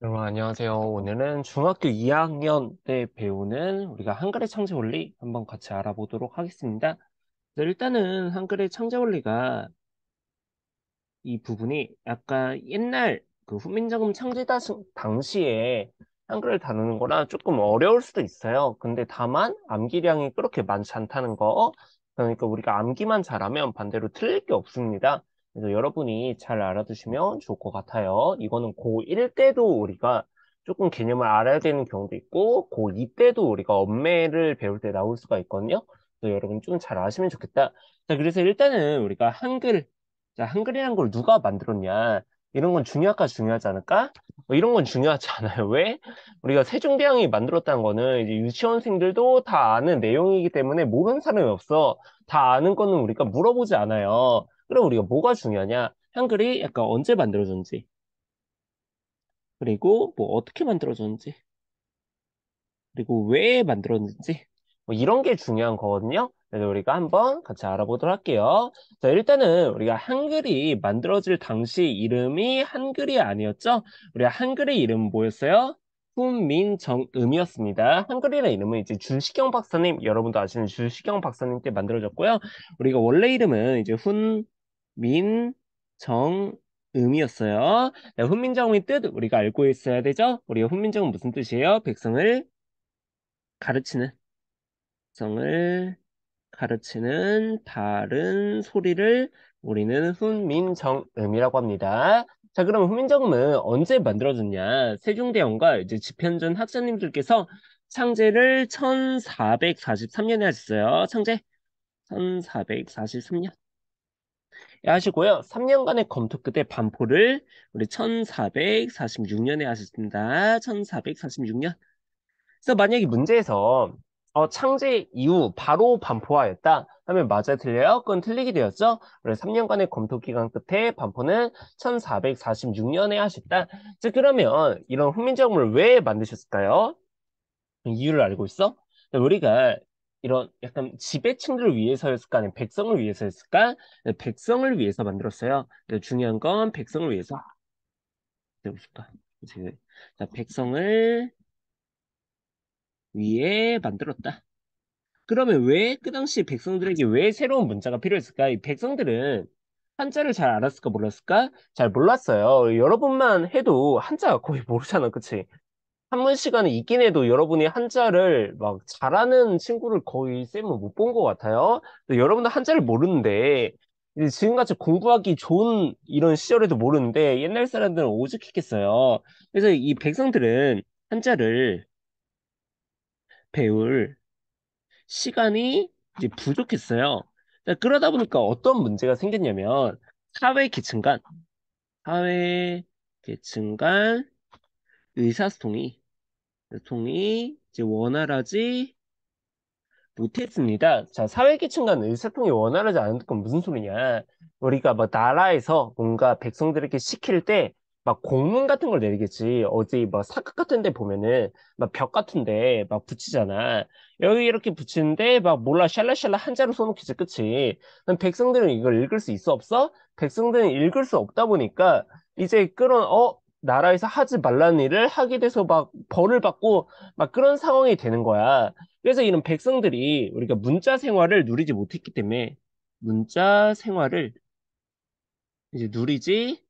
여러분 안녕하세요. 오늘은 중학교 2학년 때 배우는 우리가 한글의 창제 원리 한번 같이 알아보도록 하겠습니다. 일단은 한글의 창제 원리가 이 부분이 약간 옛날 그 훈민정음 당시에 한글을 다루는 거라 조금 어려울 수도 있어요. 근데 다만 암기량이 그렇게 많지 않다는 거. 그러니까 우리가 암기만 잘하면 반대로 틀릴 게 없습니다. 그래서 여러분이 잘 알아두시면 좋을 것 같아요. 이거는 고1 때도 우리가 조금 개념을 알아야 되는 경우도 있고, 고2 때도 우리가 엄매를 배울 때 나올 수가 있거든요. 그래서 여러분 좀 잘 아시면 좋겠다. 자, 그래서 일단은 우리가 한글, 자, 한글이란 걸 누가 만들었냐? 이런 건 중요할까 중요하지 않을까? 이런 건 중요하지 않아요. 왜? 우리가 세종대왕이 만들었다는 거는 이제 유치원생들도 다 아는 내용이기 때문에 모르는 사람이 없어. 다 아는 거는 우리가 물어보지 않아요. 그럼 우리가 뭐가 중요하냐? 한글이 약간 언제 만들어졌는지, 그리고 뭐 어떻게 만들어졌는지, 그리고 왜 만들었는지, 뭐 이런 게 중요한 거거든요. 그래서 우리가 한번 같이 알아보도록 할게요. 자, 일단은 우리가 한글이 만들어질 당시 이름이 한글이 아니었죠? 우리가 한글의 이름은 뭐였어요? 훈민정음이었습니다. 한글이라는 이름은 이제 줄시경 박사님, 여러분도 아시는 줄시경 박사님 때 만들어졌고요. 우리가 원래 이름은 이제 훈민정음이었어요. 네, 훈민정음의 뜻 우리가 알고 있어야 되죠? 우리가 훈민정음 무슨 뜻이에요? 백성을 가르치는 성을 가르치는 바른 소리를 우리는 훈민정음이라고 합니다. 자, 그럼 훈민정음은 언제 만들어졌냐? 세종대왕과 이제 집현전 학자님들께서 창제를 1443년에 하셨어요. 창제 1443년 하시고요. 3년간의 검토 끝에 반포를 우리 1446년에 하셨습니다. 1446년. 그래서 만약에 문제에서 창제 이후 바로 반포하였다 하면 맞아요, 틀려요? 그건 틀리게 되었죠? 그래서 3년간의 검토 기간 끝에 반포는 1446년에 하셨다. 자, 그러면 이런 훈민정음을 왜 만드셨을까요? 이유를 알고 있어? 우리가 이런 약간 지배층들을 위해서였을까? 아니면 백성을 위해서였을까? 네, 백성을 위해서 만들었어요. 중요한 건 백성을 위해서. 해보실까? 자, 백성을 위해 만들었다. 그러면 왜 그 당시 백성들에게 왜 새로운 문자가 필요했을까? 이 백성들은 한자를 잘 알았을까 몰랐을까? 잘 몰랐어요. 여러분만 해도 한자 거의 모르잖아, 그치? 한문 시간에 있긴 해도 여러분이 한자를 막 잘하는 친구를 거의 쌤은 못 본 것 같아요. 근데 여러분들 한자를 모르는데 이제 지금같이 공부하기 좋은 이런 시절에도 모르는데 옛날 사람들은 오죽했겠어요. 그래서 이 백성들은 한자를 배울 시간이 이제 부족했어요. 자, 그러다 보니까 어떤 문제가 생겼냐면 사회 계층 간, 사회 계층 간 의사소통이 이제 원활하지 못했습니다. 자, 사회계층 간 의사소통이 원활하지 않은 건 무슨 소리냐? 우리가 뭐 나라에서 뭔가 백성들에게 시킬 때 막 공문 같은 걸 내리겠지. 어디 뭐 사각 같은 데 보면은 막 벽 같은 데 막 붙이잖아. 여기 이렇게 붙이는데 막 몰라 샬라샬라 한자로 써놓겠지. 그치? 그럼 백성들은 이걸 읽을 수 있어 없어? 백성들은 읽을 수 없다 보니까 이제 그런 나라에서 하지 말라는 일을 하게 돼서 막 벌을 받고 막 그런 상황이 되는 거야. 그래서 이런 백성들이 우리가 문자 생활을 누리지 못했기 때문에 문자 생활을 이제 누리지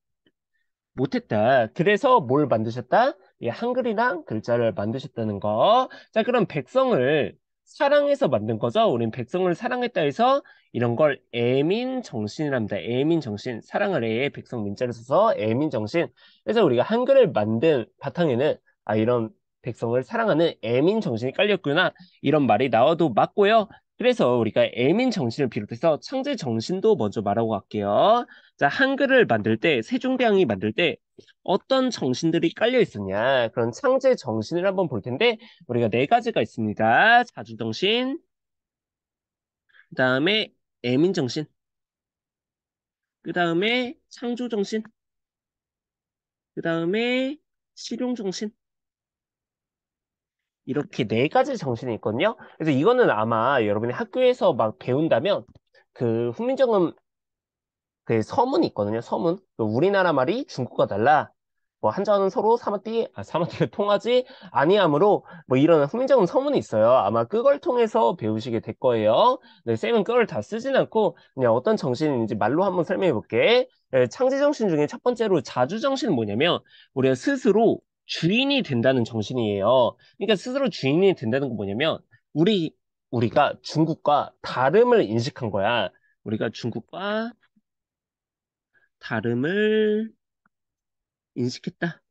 못했다. 그래서 뭘 만드셨다? 이 한글이랑 글자를 만드셨다는 거. 자, 그럼 백성을 사랑해서 만든 거죠? 우린 백성을 사랑했다 해서 이런 걸 애민정신이랍니다. 애민정신. 사랑을 애, 백성 민자를 써서 애민정신. 그래서 우리가 한글을 만든 바탕에는 이런 백성을 사랑하는 애민정신이 깔렸구나. 이런 말이 나와도 맞고요. 그래서 우리가 애민정신을 비롯해서 창제정신도 먼저 말하고 갈게요. 자, 한글을 만들 때, 세종대왕이 만들 때 어떤 정신들이 깔려 있었냐? 그런 창제 정신을 한번 볼 텐데, 우리가 네 가지가 있습니다. 자주정신, 그 다음에 애민정신, 그 다음에 창조정신, 그 다음에 실용정신. 이렇게 네 가지 정신이 있거든요. 그래서 이거는 아마 여러분이 학교에서 막 배운다면, 그 훈민정음 그 서문이 있거든요. 서문. 그 우리나라 말이 중국과 달라. 뭐 한자어는 서로 사마띠가 통하지 아니하므로 뭐 이런 후민정음 서문이 있어요. 아마 그걸 통해서 배우시게 될 거예요. 네, 쌤은 그걸 다 쓰진 않고 그냥 어떤 정신인지 말로 한번 설명해 볼게. 네, 창제정신 중에 첫 번째로 자주정신은 뭐냐면 우리가 스스로 주인이 된다는 정신이에요. 그러니까 스스로 주인이 된다는 건 뭐냐면 우리 우리가 중국과 다름을 인식한 거야. 우리가 중국과 다름을 인식했다.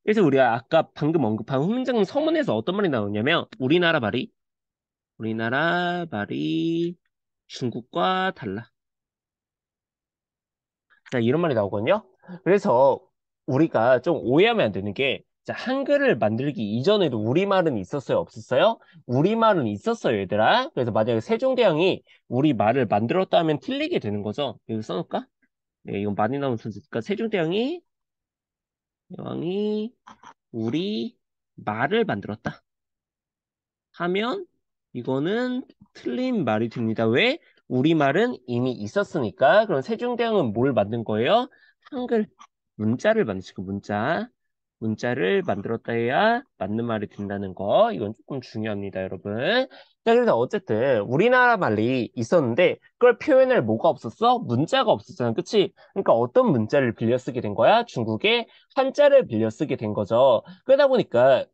그래서 우리가 아까 방금 언급한 훈민정음 서문에서 어떤 말이 나오냐면 우리나라 말이 중국과 달라. 자, 이런 말이 나오거든요. 그래서 우리가 좀 오해하면 안 되는 게 자, 한글을 만들기 이전에도 우리말은 있었어요, 없었어요? 우리말은 있었어요, 얘들아. 그래서 만약에 세종대왕이 우리말을 만들었다 하면 틀리게 되는 거죠. 이거 써놓을까? 네, 이건 많이 나오는 순서니까 세종대왕이 우리 말을 만들었다 하면 이거는 틀린 말이 됩니다. 왜? 우리말은 이미 있었으니까. 그럼 세종대왕은 뭘 만든 거예요? 한글 문자를 만드시고 문자를 만들었다 해야 맞는 말이 된다는 거. 이건 조금 중요합니다, 여러분. 자, 그래서 어쨌든 우리나라 말이 있었는데 그걸 표현할 뭐가 없었어? 문자가 없었잖아. 그치? 그러니까 어떤 문자를 빌려 쓰게 된 거야? 중국의 한자를 빌려 쓰게 된 거죠. 그러다 보니까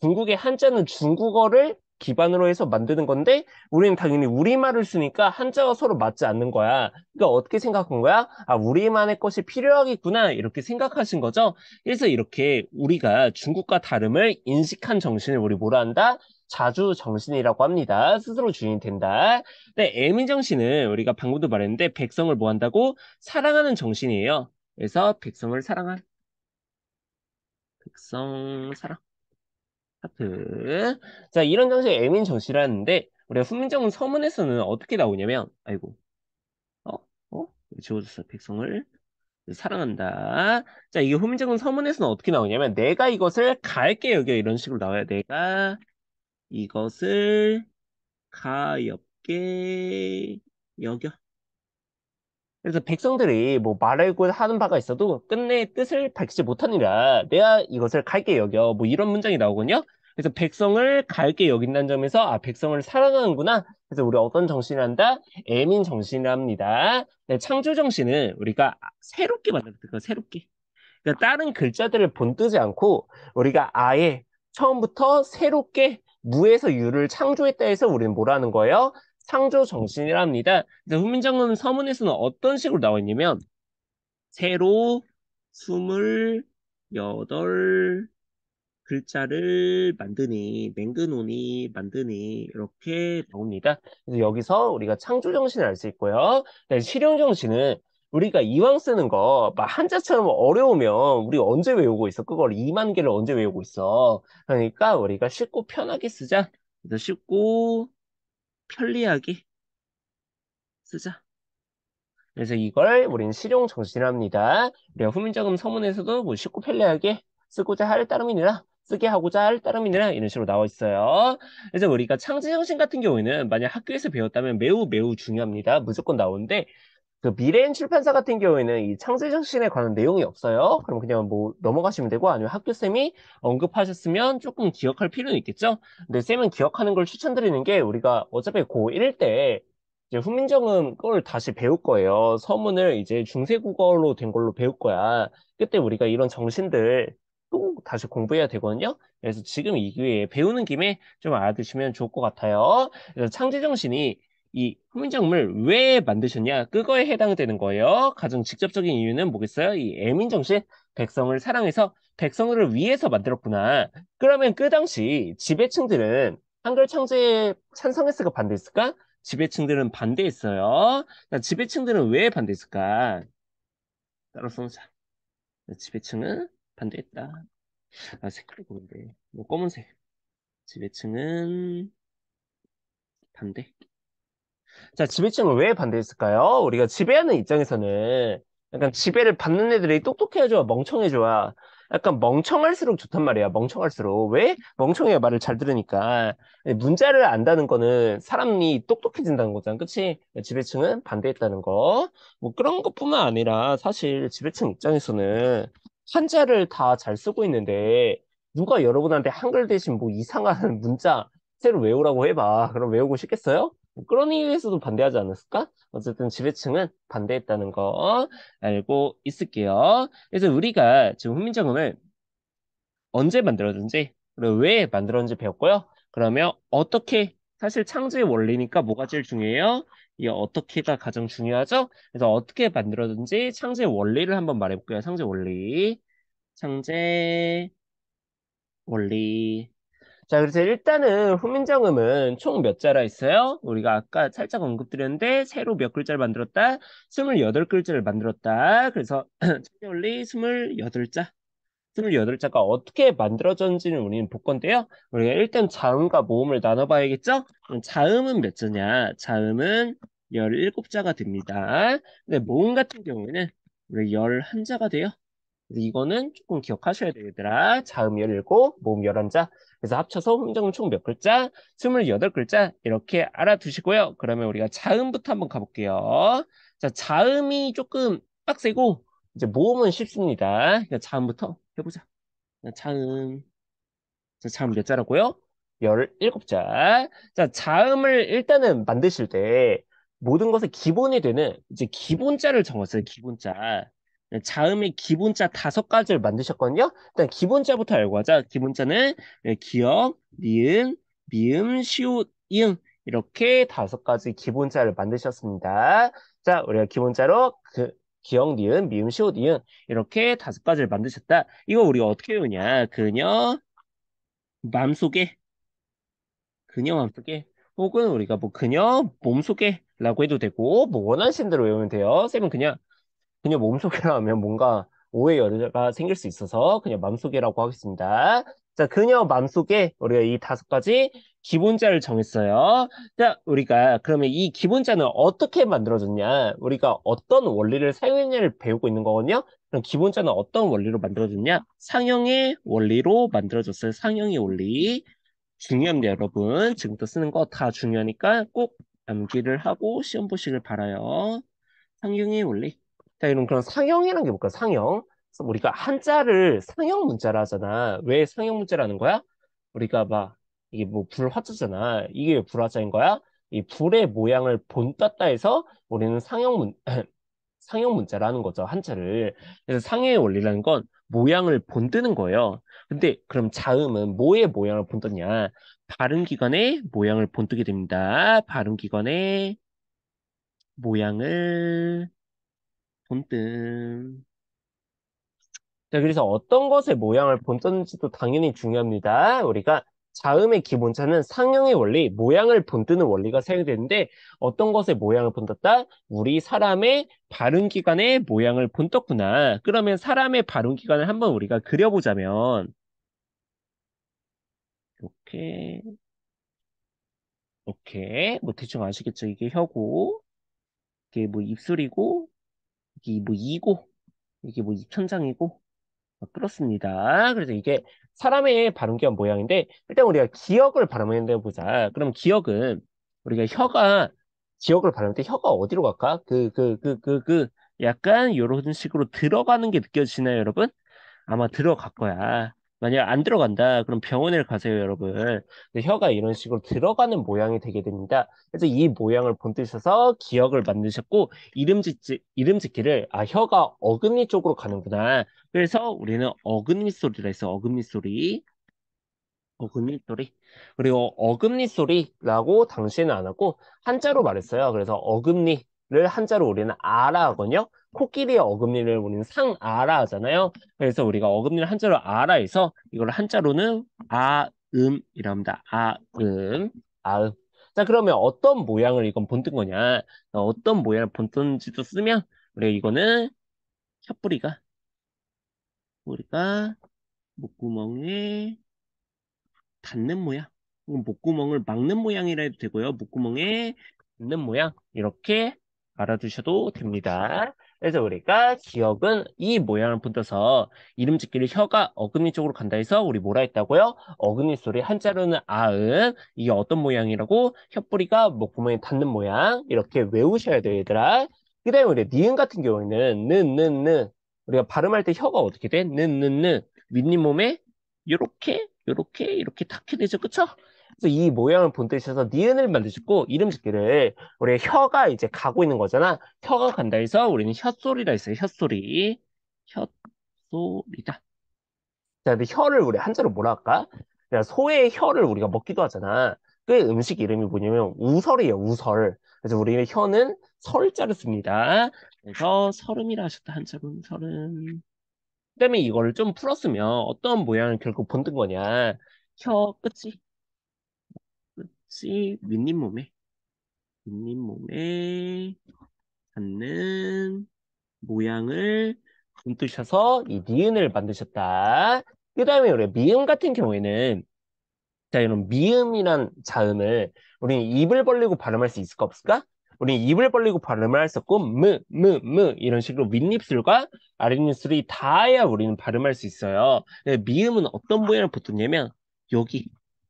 중국의 한자는 중국어를 기반으로 해서 만드는 건데 우리는 당연히 우리말을 쓰니까 한자가 서로 맞지 않는 거야. 그러니까 어떻게 생각한 거야? 아, 우리만의 것이 필요하겠구나 이렇게 생각하신 거죠. 그래서 이렇게 우리가 중국과 다름을 인식한 정신을 우리 뭐라 한다? 자주 정신이라고 합니다. 스스로 주인이 된다. 근데 애민 정신은 우리가 방금도 말했는데 백성을 뭐 한다고? 사랑하는 정신이에요. 그래서 백성을 사랑한 백성 사랑. 하트. 자, 이런 정신이 애민 정신이라는데, 우리가 훈민정음 서문에서는 어떻게 나오냐면, 아이고, 어? 지워졌어. 백성을 사랑한다. 자, 이게 훈민정음 서문에서는 어떻게 나오냐면, 내가 이것을 가엽게 여겨. 이런 식으로 나와요. 내가 이것을 가엽게 여겨. 그래서 백성들이 뭐 말하고 하는 바가 있어도 끝내 뜻을 밝히지 못하니라 내가 이것을 갈게 여겨 뭐 이런 문장이 나오거든요. 그래서 백성을 갈게 여긴다는 점에서 아 백성을 사랑하는구나. 그래서 우리 어떤 정신이란다? 애민 정신이랍니다. 네, 창조 정신은 우리가 새롭게 만들었다. 새롭게. 그러니까 다른 글자들을 본뜨지 않고 우리가 아예 처음부터 새롭게 무에서 유를 창조했다 해서 우리는 뭐라는 거예요? 창조 정신이랍니다. 그래서 훈민정음 서문에서는 어떤 식으로 나와 있냐면 새로 28 글자를 만드니, 맹근오니, 만드니, 이렇게 나옵니다. 그래서 여기서 우리가 창조정신을 알 수 있고요. 네, 실용정신은 우리가 이왕 쓰는 거, 막 한자처럼 어려우면 우리 언제 외우고 있어? 그걸 2만 개를 언제 외우고 있어? 그러니까 우리가 쉽고 편하게 쓰자. 그래서 쉽고 편리하게 쓰자. 그래서 이걸 우리는 실용정신이랍니다. 우리가 후민정음 서문에서도 뭐 쉽고 편리하게 쓰고자 할 따름이니라 쓰게 하고자 할 따름이니라 이런 식으로 나와 있어요. 그래서 우리가 창제정신 같은 경우에는 만약 학교에서 배웠다면 매우 매우 중요합니다. 무조건 나오는데 그 미래엔 출판사 같은 경우에는 이 창제정신에 관한 내용이 없어요. 그럼 그냥 뭐 넘어가시면 되고 아니면 학교쌤이 언급하셨으면 조금 기억할 필요는 있겠죠. 근데 쌤은 기억하는 걸 추천드리는 게 우리가 어차피 고1 때 이제 훈민정음 걸 다시 배울 거예요. 서문을 이제 중세국어로 된 걸로 배울 거야. 그때 우리가 이런 정신들 또 다시 공부해야 되거든요. 그래서 지금 이 기회에 배우는 김에 좀 알아두시면 좋을 것 같아요. 그래서 창제정신이 이 훈민정음을 왜 만드셨냐? 그거에 해당되는 거예요. 가장 직접적인 이유는 뭐겠어요? 이 애민정신, 백성을 사랑해서 백성을 위해서 만들었구나. 그러면 그 당시 지배층들은 한글 창제에 찬성했을까 반대했을까? 지배층들은 반대했어요. 자, 지배층들은 왜 반대했을까? 따로 써놓자. 지배층은 반대했다. 아, 색깔이 보는데. 뭐 검은색. 지배층은 반대. 자, 지배층을 왜 반대했을까요? 우리가 지배하는 입장에서는 약간 지배를 받는 애들이 똑똑해져야 멍청해져야 약간 멍청할수록 좋단 말이야. 멍청할수록. 왜? 멍청해야 말을 잘 들으니까. 문자를 안다는 거는 사람이 똑똑해진다는 거잖아. 그치? 지배층은 반대했다는 거. 뭐 그런 것뿐만 아니라 사실 지배층 입장에서는 한자를 다 잘 쓰고 있는데 누가 여러분한테 한글 대신 뭐 이상한 문자 새로 외우라고 해봐. 그럼 외우고 싶겠어요? 뭐 그런 이유에서도 반대하지 않았을까? 어쨌든 지배층은 반대했다는 거 알고 있을게요. 그래서 우리가 지금 훈민정음을 언제 만들었는지, 그리고 왜 만들었는지 배웠고요. 그러면 어떻게, 사실 창조의 원리니까 뭐가 제일 중요해요? 이 어떻게가 가장 중요하죠? 그래서 어떻게 만들었는지 창조의 원리를 한번 말해볼게요. 창조의 원리. 창제 원리. 자, 그래서 일단은 훈민정음은 총 몇 자라 있어요? 우리가 아까 살짝 언급드렸는데, 새로 몇 글자를 만들었다? 28글자를 만들었다. 그래서 창제 원리 28자. 28자가 어떻게 만들어졌는지는 우리는 볼 건데요. 우리가 일단 자음과 모음을 나눠봐야겠죠? 그럼 자음은 몇 자냐? 자음은 17자가 됩니다. 근데 모음 같은 경우에는 우리 11자가 돼요. 그래서 이거는 조금 기억하셔야 돼요, 얘들아. 자음 17, 모음 11자. 그래서 합쳐서 훈정은 총 몇 글자? 28글자. 이렇게 알아두시고요. 그러면 우리가 자음부터 한번 가볼게요. 자, 자음이 조금 빡세고, 이제 모음은 쉽습니다. 그러니까 자음부터 해보자. 자음. 자, 자음 몇 자라고요? 17자. 자, 자음을 일단은 만드실 때 모든 것의 기본이 되는 이제 기본자를 정했어요. 기본자. 자음의 기본자 5가지를 만드셨거든요. 일단 기본자부터 알고 하자. 기본자는 기역, 니은, 미음, 시옷, 이응 이렇게 5가지 기본자를 만드셨습니다. 자, 우리가 기본자로 기역, 니은, 미음, 시옷, 이응 이렇게 5가지를 만드셨다. 이거 우리가 어떻게 외우냐? 마음속에 그녀 마음속에 혹은 우리가 뭐 그녀 몸속에라고 해도 되고 뭐 원하시는 대로 외우면 돼요. 쌤은 그냥 몸속이라 하면 뭔가 오해 여지가 생길 수 있어서 그냥 맘속이라고 하겠습니다. 자, 그녀 맘속에 우리가 이 5가지 기본자를 정했어요. 자, 우리가 그러면 이 기본자는 어떻게 만들어졌냐? 우리가 어떤 원리를 사용했냐를 배우고 있는 거거든요. 그럼 기본자는 어떤 원리로 만들어졌냐? 상형의 원리로 만들어졌어요. 상형의 원리. 중요합니다, 여러분. 지금부터 쓰는 거 다 중요하니까 꼭 암기를 하고 시험 보시길 바라요. 상형의 원리. 자, 이런 그런 상형이라는 게 뭘까? 상형. 그래서 우리가 한자를 상형 문자라 하잖아. 왜 상형 문자라는 거야? 우리가 막 이게 뭐 불화자잖아. 이게 왜 불화자인 거야? 이 불의 모양을 본땄다 해서 우리는 상형 문자라는 거죠. 한자를. 그래서 상형의 원리라는 건 모양을 본뜨는 거예요. 근데 그럼 자음은 뭐의 모양을 본떴냐? 발음기관의 모양을 본뜨게 됩니다. 발음기관의 모양을 본뜸. 자, 그래서 어떤 것의 모양을 본뜨는지도 당연히 중요합니다. 우리가 자음의 기본자는 상형의 원리, 모양을 본뜨는 원리가 사용되는데 어떤 것의 모양을 본떴다? 우리 사람의 발음기관의 모양을 본떴구나. 그러면 사람의 발음기관을 한번 우리가 그려보자면 이렇게 이렇게 뭐 대충 아시겠죠? 이게 혀고 이게 뭐 입술이고 이게 뭐 이고 이게 뭐 입천장이고 그렇습니다. 그래서 이게 사람의 발음기한 모양인데 일단 우리가 기억을 발음해 보자. 그럼 기억은 우리가 기억을 발음할 때 혀가 어디로 갈까? 약간 이런 식으로 들어가는 게 느껴지시나요, 여러분? 아마 들어갈 거야. 만약 안 들어간다, 그럼 병원에 가세요, 여러분. 근데 혀가 이런 식으로 들어가는 모양이 되게 됩니다. 그래서 이 모양을 본뜨셔서 기억을 만드셨고, 이름 짓기를, 혀가 어금니 쪽으로 가는구나. 그래서 우리는 어금니 소리라 해서 어금니 소리. 어금니 소리. 그리고 어금니 소리라고 당시에는 안 하고 한자로 말했어요. 그래서 어금니를 한자로 우리는 아라 하거든요. 코끼리의 어금니를 우리는 상아라 하잖아요. 그래서 우리가 어금니를 한자로 아라 해서 이걸 한자로는 아음이라 합니다. 아음. 아음. 자, 그러면 어떤 모양을 이건 본뜬 거냐? 어떤 모양을 본뜬지도 쓰면 우리가 이거는 혀뿌리가 우리가 목구멍에 닿는 모양. 목구멍을 막는 모양이라 해도 되고요. 목구멍에 닿는 모양. 이렇게 알아두셔도 됩니다. 그래서 우리가 기억은 이 모양을 붙여서 이름 짓기를 혀가 어금니 쪽으로 간다 해서 우리 뭐라 했다고요? 어금니 소리 한자로는 아은. 이게 어떤 모양이라고? 혀뿌리가 목구멍에 닿는 모양. 이렇게 외우셔야 돼요, 얘들아. 그 다음에 우리 니은 같은 경우에는 는. 우리가 발음할 때 혀가 어떻게 돼? 는. 윗니몸에 요렇게 닿게 되죠. 그쵸? 그래서 이 모양을 본뜻이셔서 니은을 만드셨고, 이름 짓기를 우리 혀가 이제 가고 있는 거잖아. 혀가 간다 해서 우리는 혀소리라 했어요. 혀소리. 혀소리다. 자, 근데 혀를 우리 한자로 뭐라 할까? 자, 소의 혀를 우리가 먹기도 하잖아. 그 음식 이름이 뭐냐면 우설이에요, 우설. 그래서 우리는 혀는 설자를 씁니다. 그래서 설음이라 하셨다, 한자로는 설음. 그다음에 이거를 좀 풀었으면 어떤 모양을 결국 본뜬 거냐. 혀 끝이 윗몸에 닿는 모양을 본뜨셔서 이 니은을 만드셨다. 그 다음에 우리 미음 같은 경우에는 자, 이런 미음이란 자음을 우리는 입을 벌리고 발음할 수 있을까 없을까? 우리는 입을 벌리고 발음을 할 수 없고 이런 식으로 윗입술과 아랫입술이 닿아야 우리는 발음할 수 있어요. 근데 미음은 어떤 모양을 보통냐면 여기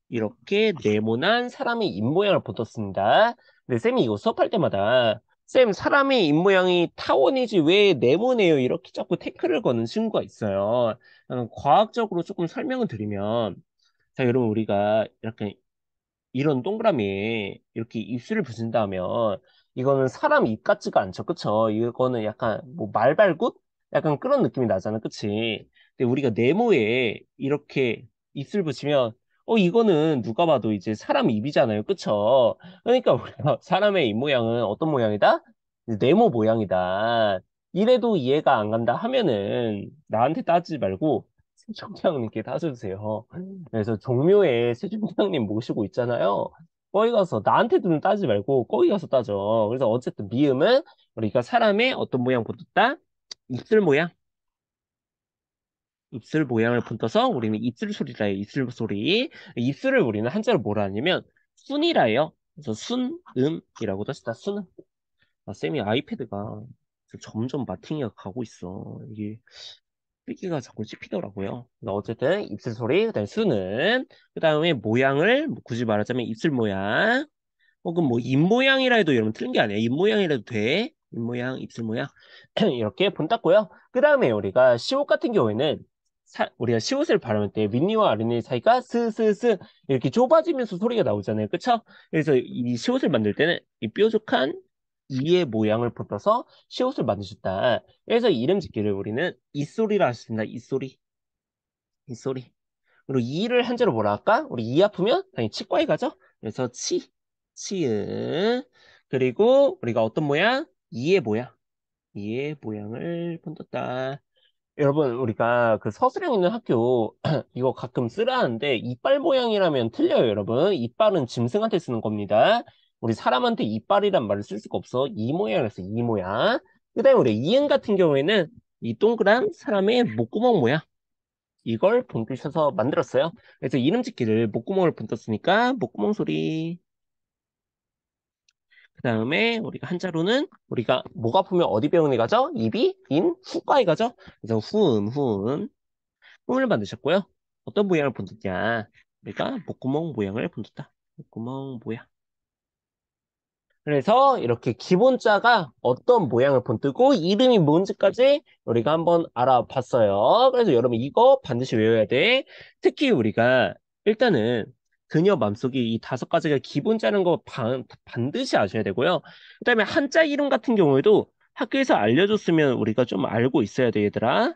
이렇게 네모난 사람의 입모양을 보통 습니다. 근데 쌤이 이거 수업할 때마다 쌤 사람의 입모양이 타원이지 왜 네모네요 이렇게 자꾸 태클을 거는 친구가 있어요. 과학적으로 조금 설명을 드리면 자, 여러분, 우리가 이렇게 이런 동그라미에 이렇게 입술을 붙인다면 이거는 사람 입 같지가 않죠. 그쵸? 이거는 약간 뭐 말발굽? 약간 그런 느낌이 나잖아. 그치? 근데 우리가 네모에 이렇게 입술 붙이면 이거는 누가 봐도 이제 사람 입이잖아요. 그쵸? 그러니까 우리가 사람의 입 모양은 어떤 모양이다? 네모 모양이다. 이래도 이해가 안 간다 하면은 나한테 따지지 말고 세종대왕님께 따져주세요. 그래서 종묘에 세종대왕님 모시고 있잖아요. 거기 가서 나한테는 따지지 말고 거기 가서 따져. 그래서 어쨌든 미음은 우리가 사람의 어떤 모양 붙었다? 입술 모양. 입술 모양을 붙어서 우리는 입술 소리라 해요. 입술 소리. 입술을 우리는 한자로 뭐라 하냐면 순이라 해요. 그래서 순음이라고도 하시다. 순음. 쌤이 아이패드가 점점 마팅이 가고 있어. 이게 삐기가 자꾸 씹히더라고요. 어쨌든 입술 소리, 그다음에 수는, 그다음에 모양을 뭐 굳이 말하자면 입술 모양, 혹은 뭐 입 모양이라 해도 여러분 틀린 게 아니에요. 입 모양이라도 돼. 입 모양, 입술 모양 이렇게 본땄고요. 그다음에 우리가 시옷 같은 경우에는 우리가 시옷을 발음할 때 윗니와 아랫니 사이가 스스스 이렇게 좁아지면서 소리가 나오잖아요. 그쵸? 그래서 이 시옷을 만들 때는 이 뾰족한 이의 모양을 붙여서 시옷을 만드셨다. 그래서 이름 짓기를 우리는 이소리라 하셨습니다. 이소리. 그리고 이를 한자로 뭐라 할까? 우리 이 아프면 당연히 치과에 가죠. 그래서 치은. 그리고 우리가 어떤 모양? 이의 모양을 본떴다. 여러분, 우리가 그 서술형 있는 학교 이거 가끔 쓰라 하는데 이빨 모양이라면 틀려요, 여러분. 이빨은 짐승한테 쓰는 겁니다. 우리 사람한테 이빨이란 말을 쓸 수가 없어. 이 모양이라서 이 모양. 그다음에 우리 이응 같은 경우에는 이 동그란 사람의 목구멍 모양. 이걸 본뜨셔서 만들었어요. 그래서 이름 짓기를 목구멍을 본떴으니까 목구멍 소리. 그 다음에 우리가 한자로는 우리가 목 아프면 어디 병원에 가죠? 입이 인 후과에 가죠. 그래서 흠을 만드셨고요. 어떤 모양을 본떴냐? 우리가 목구멍 모양을 본떴다. 목구멍 모양. 그래서 이렇게 기본자가 어떤 모양을 본뜨고 이름이 뭔지까지 우리가 한번 알아봤어요. 그래서 여러분 이거 반드시 외워야 돼. 특히 우리가 일단은 그녀 맘속에 이 5가지가 기본자는 거 반드시 아셔야 되고요. 그다음에 한자 이름 같은 경우에도 학교에서 알려줬으면 우리가 좀 알고 있어야 돼, 얘들아.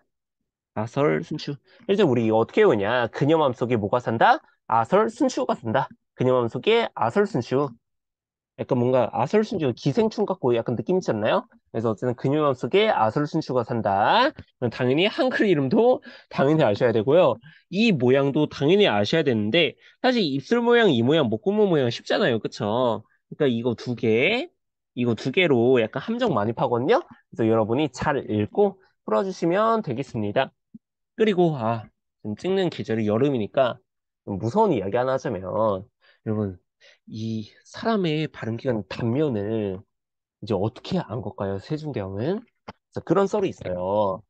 아설순추. 그래서 우리 이거 어떻게 외우냐? 그녀 맘속에 뭐가 산다? 아설순추가 산다. 그녀 맘속에 아설순추. 약간 뭔가 아설순추가 기생충 같고 약간 느낌 있지 않나요? 그래서 어쨌든 근육맘 속에 아설순추가 산다. 그럼 당연히 한글 이름도 당연히 아셔야 되고요. 이 모양도 당연히 아셔야 되는데 사실 입술 모양, 이 모양, 목구멍 모양 쉽잖아요. 그쵸? 그러니까 이거 두 개로 약간 함정 많이 파거든요. 그래서 여러분이 잘 읽고 풀어주시면 되겠습니다. 그리고 지금 찍는 계절이 여름이니까 좀 무서운 이야기 하나 하자면 여러분 이 사람의 발음 기관 단면을 이제 어떻게 안 걸까요? 세종대왕은 그래서 그런 썰이 있어요.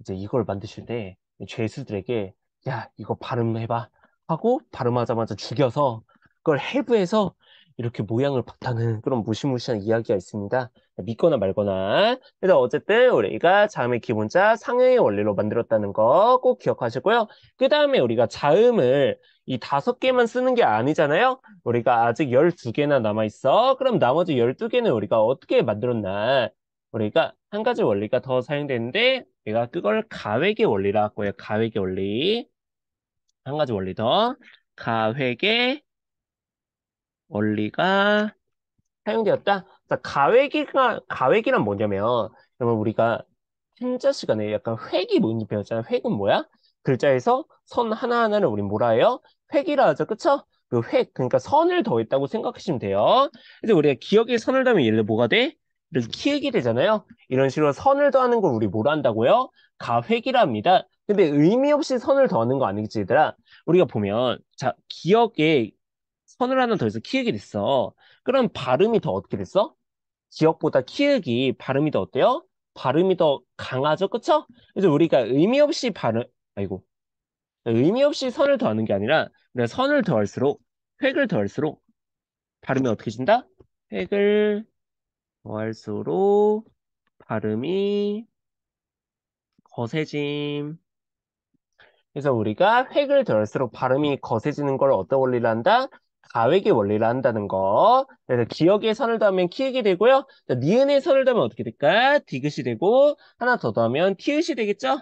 이제 이걸 만드실 때 죄수들에게 야 이거 발음해봐 하고 발음하자마자 죽여서 그걸 해부해서 이렇게 모양을 바탕은 그런 무시무시한 이야기가 있습니다. 믿거나 말거나. 그래서 어쨌든 우리가 자음의 기본자 상형의 원리로 만들었다는 거 꼭 기억하시고요. 그 다음에 우리가 자음을 이 5개만 쓰는 게 아니잖아요. 우리가 아직 12개나 남아있어. 그럼 나머지 12개는 우리가 어떻게 만들었나? 우리가 한 가지 원리가 더 사용되는데 우리가 그걸 가획의 원리라 할 거예요. 가획의 원리. 한 가지 원리 더. 가획의 원리가 사용되었다. 자, 가획이란 뭐냐면, 그러면 우리가 현자 시간에 약간 획이 뭔지 배웠잖아요. 획은 뭐야? 글자에서 선 하나하나를 우리 뭐라 해요? 획이라 하죠. 그쵸? 그 획, 그러니까 선을 더했다고 생각하시면 돼요. 이제 우리가 기억에 선을 더하면 예를 들어 뭐가 돼? 이렇게 키읔이 되잖아요. 이런 식으로 선을 더하는 걸 우리 뭐라 한다고요? 가획이라 합니다. 근데 의미 없이 선을 더하는 거 아니겠지, 얘들아? 우리가 보면, 자, 기억에 선을 하나 더해서 키읔이 됐어. 그럼 발음이 더 어떻게 됐어? 기억보다 키읔이 발음이 더 어때요? 발음이 더 강하죠, 그쵸? 그래서 우리가 의미 없이 아이고, 의미 없이 선을 더하는 게 아니라, 우리가 선을 더할수록, 획을 더할수록, 발음이 어떻게 진다? 획을 더할수록, 발음이 거세짐. 그래서 우리가 획을 더할수록 발음이 거세지는 걸 어떤 원리를 한다? 가획의 원리를 한다는 거. 그래서 기억의 선을 더하면 키읔이 되고요. 자, 니은의 선을 더하면 어떻게 될까? 디귿이 되고 하나 더 더하면 티읕이 되겠죠?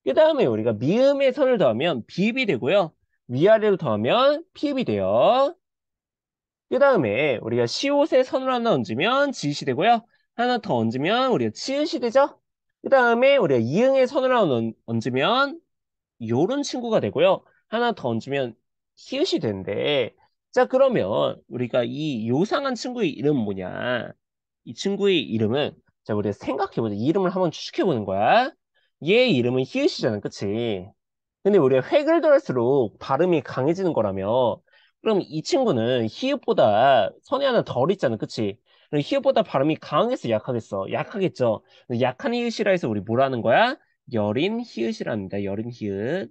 그 다음에 우리가 미음의 선을 더하면 비읍이 되고요. 위아래로 더하면 피읍이 돼요. 그 다음에 우리가 시옷의 선을 하나 얹으면 지읒이 되고요. 하나 더 얹으면 우리가 치읓이 되죠? 그 다음에 우리가 이응의 선을 하나 얹으면 요런 친구가 되고요. 하나 더 얹으면 히읗이 되는데 자 그러면 우리가 이 요상한 친구의 이름은 뭐냐? 이 친구의 이름은 자 우리가 생각해보자. 이 이름을 한번 추측해보는 거야. 얘 이름은 히읗이잖아. 그치? 근데 우리가 획을 더할수록 발음이 강해지는 거라며 그럼 이 친구는 히읗보다 선이 하나 덜 있잖아. 그치? 그럼 히읗보다 발음이 강하겠어? 약하겠어? 약하겠죠? 약한 히읗이라 해서 우리 뭐라는 거야? 여린 히읗이랍니다. 여린 히읗.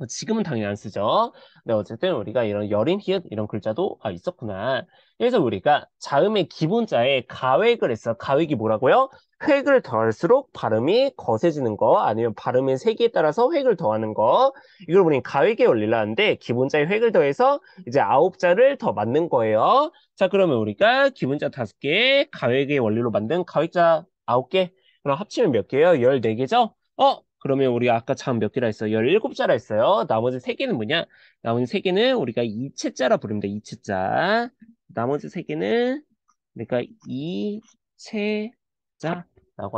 지금은 당연히 안 쓰죠. 근데 어쨌든 우리가 이런 여린 히읗 이런 글자도 있었구나. 그래서 우리가 자음의 기본자에 가획을 했어. 가획이 뭐라고요? 획을 더할수록 발음이 거세지는 거 아니면 발음의 세기에 따라서 획을 더하는 거 이걸 우리 가획의 원리를 하는데 기본자에 획을 더해서 이제 9자를 더 맞는 거예요. 자 그러면 우리가 기본자 5개 가획의 원리로 만든 가획자 9개 그럼 합치면 몇 개예요? 14개죠? 그러면 우리가 아까 참 몇 개라 했어요? 17자라 했어요. 나머지 3개는 뭐냐? 나머지 3개는 우리가 이체자라 부릅니다. 이체자. 나머지 3개는 우리가 이체자라고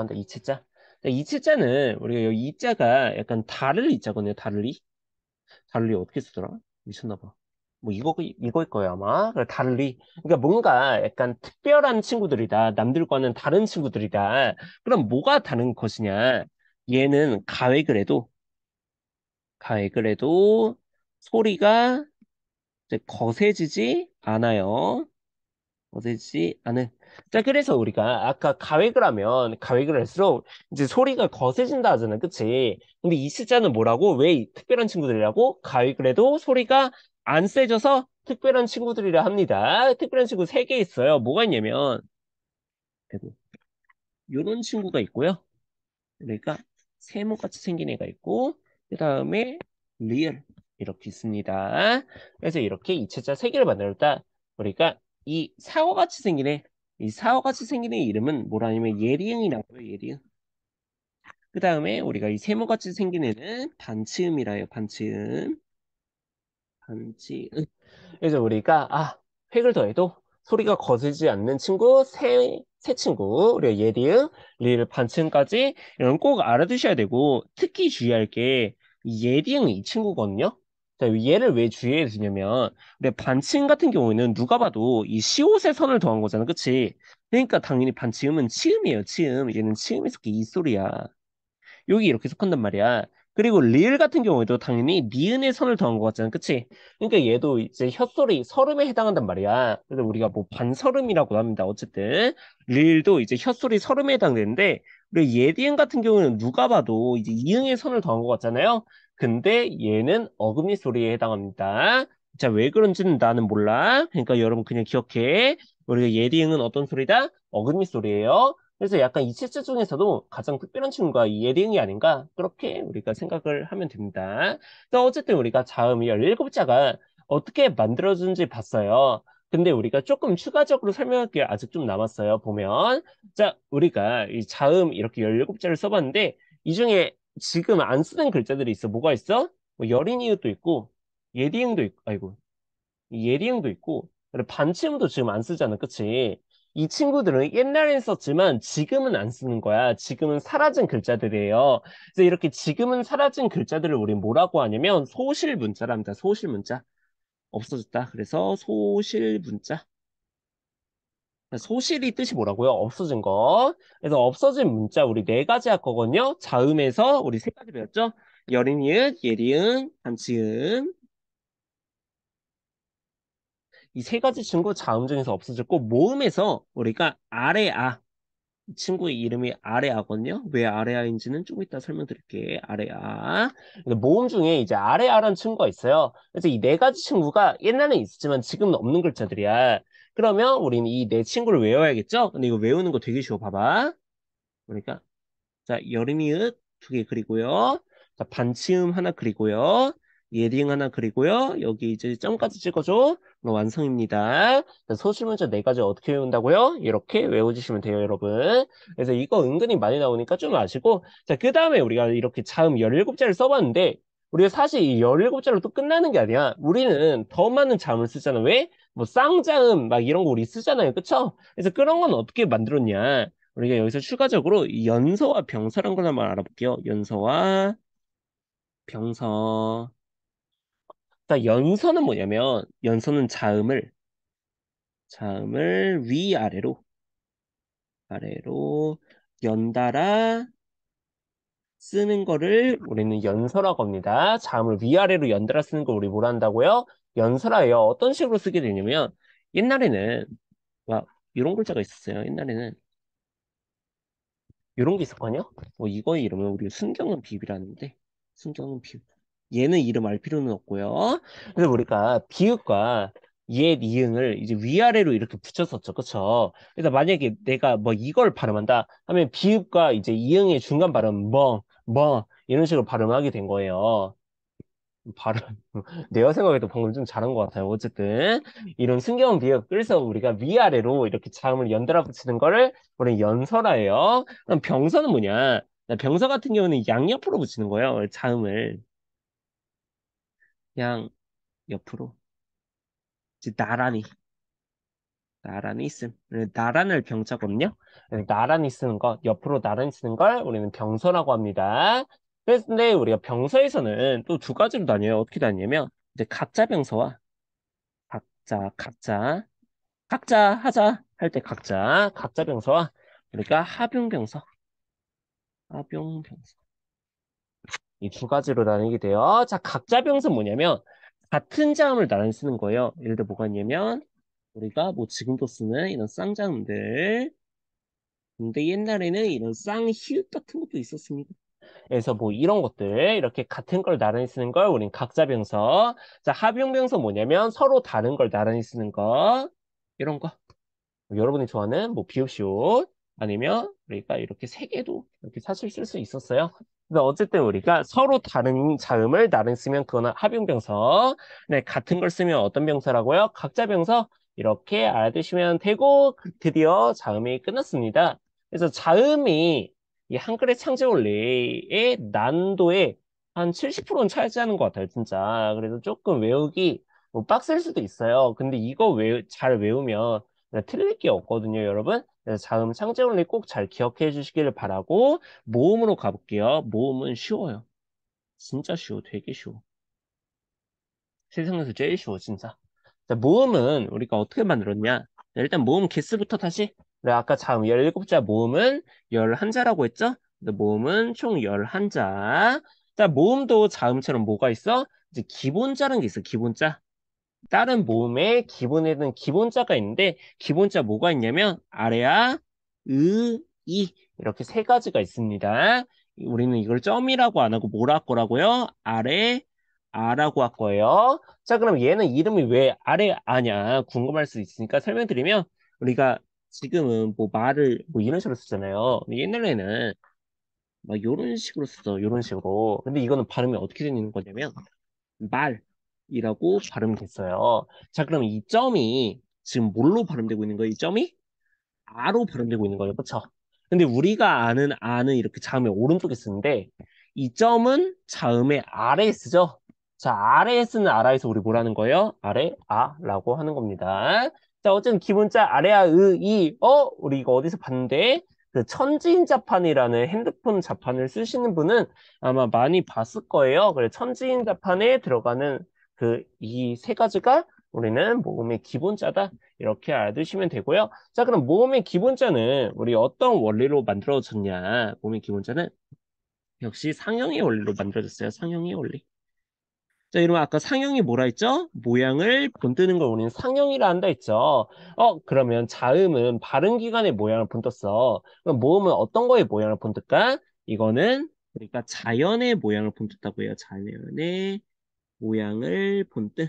한다. 이체자. 자, 이체자는 우리가 여기 이자가 약간 다를 이자거든요. 다를이. 다를이 어떻게 쓰더라? 미쳤나 봐. 뭐 이거일 거예요, 아마. 다를이. 그러니까 뭔가 약간 특별한 친구들이다. 남들과는 다른 친구들이다. 그럼 뭐가 다른 것이냐? 얘는 가획을 해도 소리가 이제 거세지지 않아요. 거세지지 않은. 자, 그래서 우리가 아까 가획을 할수록 이제 소리가 거세진다 하잖아. 그치? 근데 이 시자는 뭐라고? 왜 이 특별한 친구들이라고? 가획을 해도 소리가 안 세져서 특별한 친구들이라 합니다. 특별한 친구 3개 있어요. 뭐가 있냐면, 이런 친구가 있고요. 그러니까 세모같이 생긴 애가 있고 그 다음에 리을 이렇게 있습니다. 그래서 이렇게 이체자 3개를 만들었다. 그러니까 이 사과같이 생긴 애, 이 사과같이 생긴 애 이름은 뭐라 하냐면 예리응이라고요. 예리응. 그 다음에 우리가 이 세모같이 생긴 애는 반치음이라 해요. 반치음. 반치음. 그래서 우리가 획을 더해도 소리가 거슬지 않는 친구 세 친구 우리가 예리응, 리을, 반층까지 이런 꼭 알아두셔야 되고 특히 주의할 게 예리응 이 친구거든요. 자, 얘를 왜 주의해야 되냐면 우리 반층 같은 경우에는 누가 봐도 이 시옷의 선을 더한 거잖아. 그치? 그러니까 당연히 반치음은 치음이에요. 치음. 얘는 치음에서 이 소리야. 여기 이렇게 속한단 말이야. 그리고 리을 같은 경우에도 당연히 니은의 선을 더한 것 같잖아. 그치? 그러니까 얘도 이제 혓소리, 서름에 해당한단 말이야. 그래서 우리가 뭐 반서름이라고 합니다. 어쨌든. 리을도 이제 혓소리 서름에 해당되는데, 우리 예디은 같은 경우는 누가 봐도 이제 이응의 선을 더한 것 같잖아요. 근데 얘는 어금니 소리에 해당합니다. 자, 왜 그런지는 나는 몰라. 그러니까 여러분 그냥 기억해. 우리가 예디응은 어떤 소리다? 어금니 소리예요. 그래서 약간 이 체제 중에서도 가장 특별한 친구가 이 예디응이 아닌가? 그렇게 우리가 생각을 하면 됩니다. 그래서 어쨌든 우리가 자음 17자가 어떻게 만들어진지 봤어요. 근데 우리가 조금 추가적으로 설명할 게 아직 좀 남았어요. 보면. 자, 우리가 이 자음 이렇게 17자를 써봤는데 이 중에 지금 안 쓰는 글자들이 있어. 뭐가 있어? 뭐 여린이웃도 있고 예디응도 있고, 아이고, 예디응도 있고, 그리고 반치음도 지금 안 쓰잖아, 그치? 이 친구들은 옛날엔 썼지만 지금은 안 쓰는 거야. 지금은 사라진 글자들이에요. 그래서 이렇게 지금은 사라진 글자들을 우리 뭐라고 하냐면 소실 문자랍니다. 소실 문자. 없어졌다. 그래서 소실 문자. 소실이 뜻이 뭐라고요? 없어진 거. 그래서 없어진 문자 우리 네 가지 할 거거든요. 자음에서 우리 세 가지 배웠죠? 여린이응, 예리응, 반치음. 이 세 가지 친구 자음 중에서 없어졌고 모음에서 우리가 아래아 이 친구의 이름이 아래아거든요. 왜 아래아인지는 좀 이따 설명드릴게. 아래아. 근데 모음 중에 이제 아래아라는 친구가 있어요. 그래서 이 네 가지 친구가 옛날에 있었지만 지금은 없는 글자들이야. 그러면 우리는 이 네 친구를 외워야겠죠? 근데 이거 외우는 거 되게 쉬워. 봐봐. 그러니까 자, 여름이읍 두 개 그리고요. 자, 반치음 하나 그리고요. 예딩 하나 그리고요. 여기 이제 점까지 찍어줘. 그럼 완성입니다. 자, 소실문자 네 가지 어떻게 외운다고요? 이렇게 외워주시면 돼요, 여러분. 그래서 이거 은근히 많이 나오니까 좀 아시고. 자, 그 다음에 우리가 이렇게 자음 17자를 써봤는데, 우리가 사실 이 17자로 또 끝나는 게 아니야. 우리는 더 많은 자음을 쓰잖아. 왜? 뭐 쌍자음 막 이런 거 우리 쓰잖아요. 그쵸? 그래서 그런 건 어떻게 만들었냐? 우리가 여기서 추가적으로 이 연서와 병서란 걸 한번 알아볼게요. 연서와 병서. 자, 연서는 뭐냐면 연서는 자음을 위아래로 아래로 연달아 쓰는 거를 우리는 연서라고 합니다. 자음을 위아래로 연달아 쓰는 걸 우리 뭐라 한다고요? 연서라 해요. 어떤 식으로 쓰게 되냐면 옛날에는 막 이런 글자가 있었어요. 옛날에는 이런 게 있었거든요. 뭐 이거 이름은 우리 순경은 비비라는데 순경은 비비. 얘는 이름 알 필요는 없고요. 그래서 우리가 비읍과 옛 이응을 이제 위아래로 이렇게 붙였었죠. 그쵸? 그래서 만약에 내가 뭐 이걸 발음한다 하면 비읍과 이제 이응의 중간 발음 뭐 이런 식으로 발음하게 된 거예요. 발음 내가 생각해도 방금 좀 잘한 것 같아요. 어쨌든 이런 순경 비읍 그래서 우리가 위아래로 이렇게 자음을 연달아 붙이는 거를 우리 연서라예요. 그럼 병서는 뭐냐? 병서 같은 경우는 양옆으로 붙이는 거예요. 자음을 양 옆으로 이제 나란히 있음. 나란을 병자거든요. 나란히 쓰는 거 옆으로 나란히 쓰는 걸 우리는 병서라고 합니다. 그래서 근데 우리가 병서에서는 또 두 가지로 나뉘어요. 어떻게 나뉘냐면 이제 가짜 병서와 각자 하자 할 때 각자 병서와 우리가 합용병서 이 두 가지로 나뉘게 돼요. 자, 각자 병서 뭐냐면 같은 자음을 나란히 쓰는 거예요. 예를 들어 뭐가 있냐면 우리가 뭐 지금도 쓰는 이런 쌍자음들 근데 옛날에는 이런 쌍히읗 같은 것도 있었습니다. 그래서 뭐 이런 것들 이렇게 같은 걸 나란히 쓰는 걸 우린 각자 병서 자, 합용병서 뭐냐면 서로 다른 걸 나란히 쓰는 거 이런 거 여러분이 좋아하는 뭐 비읍시옷 아니면 우리가 이렇게 세 개도 이렇게 사실 쓸 수 있었어요. 근데 어쨌든 우리가 서로 다른 자음을 나름 쓰면 그거는 합용병서. 네, 같은 걸 쓰면 어떤 병서라고요? 각자 병서. 이렇게 알아두시면 되고 드디어 자음이 끝났습니다. 그래서 자음이 이 한글의 창제 원리의 난도의 한 70%는 차지하는 것 같아요, 진짜. 그래서 조금 외우기 뭐 빡셀 수도 있어요. 근데 이거 잘 외우면 틀릴 게 없거든요, 여러분. 그래서 자음 창제 원리 꼭 잘 기억해 주시기를 바라고 모음으로 가볼게요. 모음은 쉬워요. 진짜 쉬워. 되게 쉬워. 세상에서 제일 쉬워, 진짜. 자, 모음은 우리가 어떻게 만들었냐? 자, 일단 모음 개수부터 다시. 내가 아까 자음 17자 모음은 11자라고 했죠? 근데 모음은 총 11자. 자, 모음도 자음처럼 뭐가 있어? 이제 기본자라는 게 있어, 기본자. 다른 모음의 기본에는 기본자가 있는데 기본자 뭐가 있냐면 아래아, 이 이렇게 세 가지가 있습니다. 우리는 이걸 점이라고 안 하고 뭐라 거라고요? 아래, 아라고 할 거예요. 자, 그럼 얘는 이름이 왜 아래 아냐 궁금할 수 있으니까 설명드리면 우리가 지금은 뭐 말을 뭐 이런 식으로 쓰잖아요. 근데 옛날에는 막 이런 식으로 썼어. 이런 식으로. 근데 이거는 발음이 어떻게 되는 거냐면 말이라고 발음이 됐어요. 자, 그럼 이 점이 지금 뭘로 발음되고 있는 거예요? 이 점이 아로 발음되고 있는 거예요. 그쵸? 근데 우리가 아는 아는 이렇게 자음의 오른쪽에 쓰는데 이 점은 자음의 아래에 쓰죠? 자, 아래에 쓰는 아라에서 우리 뭐라는 거예요? 아래 아라고 하는 겁니다. 자, 어쨌든 기본자 아래아 으이 우리 이거 어디서 봤는데 그 천지인자판이라는 핸드폰 자판을 쓰시는 분은 아마 많이 봤을 거예요. 그래 천지인자판에 들어가는 그 이 세 가지가 우리는 모음의 기본자다. 이렇게 알아두시면 되고요. 자, 그럼 모음의 기본자는 우리 어떤 원리로 만들어졌냐? 모음의 기본자는 역시 상형의 원리로 만들어졌어요. 상형의 원리. 자, 이러면 아까 상형이 뭐라 했죠? 모양을 본뜨는 걸 우리는 상형이라 한다 했죠. 그러면 자음은 발음 기관의 모양을 본떴어. 그럼 모음은 어떤 거의 모양을 본뜰까? 이거는 그러니까 자연의 모양을 본뜬다고 해요. 자연의 모양을 본뜬.